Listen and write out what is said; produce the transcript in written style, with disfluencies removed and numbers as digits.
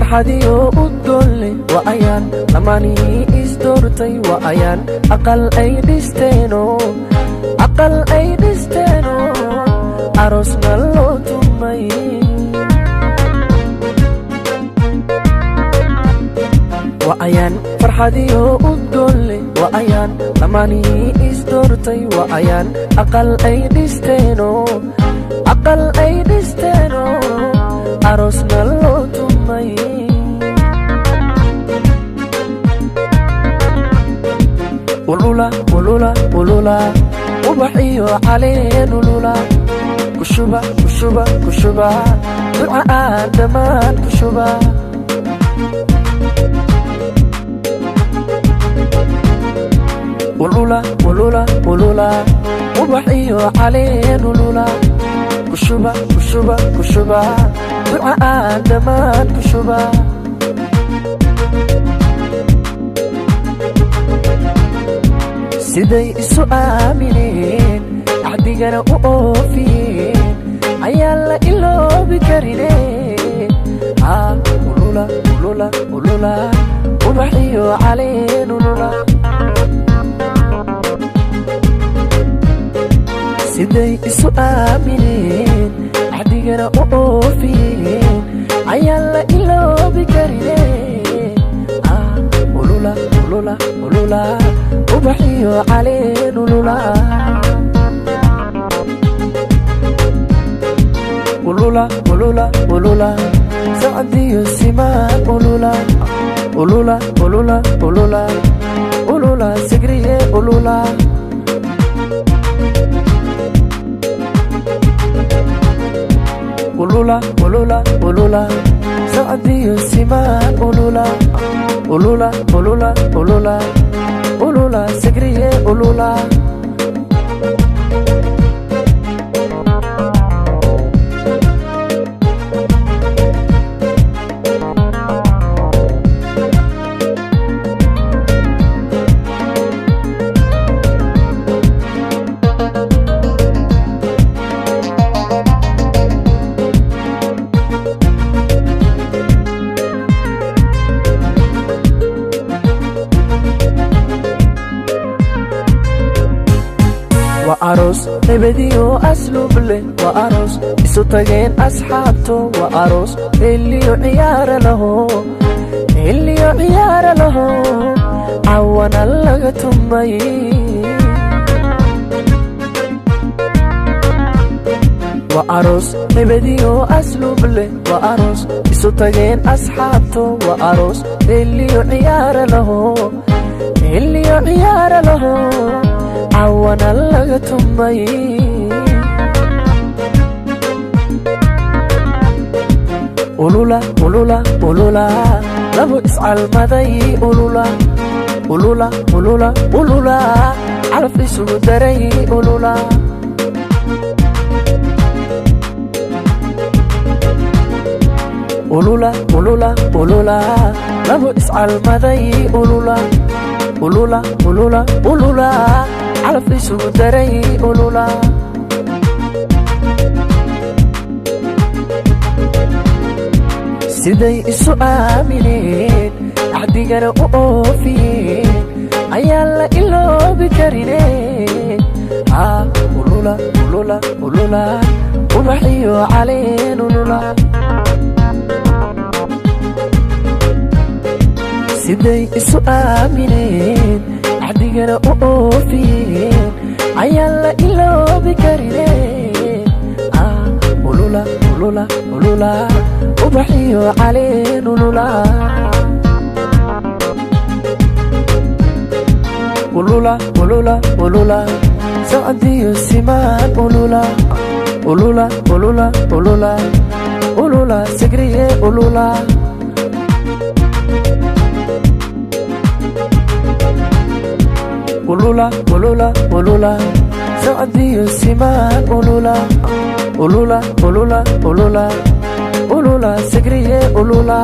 farxadiyo udgolle wa ayaan lamani isdoortay wa ayaan aqal ay dhisteeno aroosna loo tumay wa ayaan farxadiyo udgolle wa ayaan lamani isdoortay wa ayaan aqal ay dhisteeno aroosna loo tumay ulula ubaxiyo caleen ulula kushuba duca aan dhammaan kushuba ulula ubaxiyo caleen ulula kushuba duca aan dhammaan kushuba siday isu aamineen axdigana u oofiyeen ayaan la iloobi karine ulula ubaxiyo caleen ulula siday isu aamineen axdigana u oofiyeen ayaan la iloobi karine ulula ubaxiyo caleen ulula sacdiyo simaan ulula sigriye ulula sacdiyo simaan ulula sigriye ulula وأروس نبديو أسلوب له وأروس إسوتاجين أصحابته وأروس اللي عيار له عوانا لغتمي وأروس نبديو أسلوب له وأروس إسوتاجين أصحابته وأروس اللي عيار له عوانا لغتمي ulula labo iscal maday ulula calaf isugu daray ulula labo iscal maday ulula calaf isugu daray ulula siday isu aamineen axdigana u oofiyeen ayaan la iloobi karine ulula ubaxiyo caleen ulula siday isu aamineen axdigana u oofiyeen ayaan la iloobi karine ulula ubaxiyo caleen ulula sacdiyo simaan ulula sigriye ulula sacdiyo simaan ulula sigriye ulula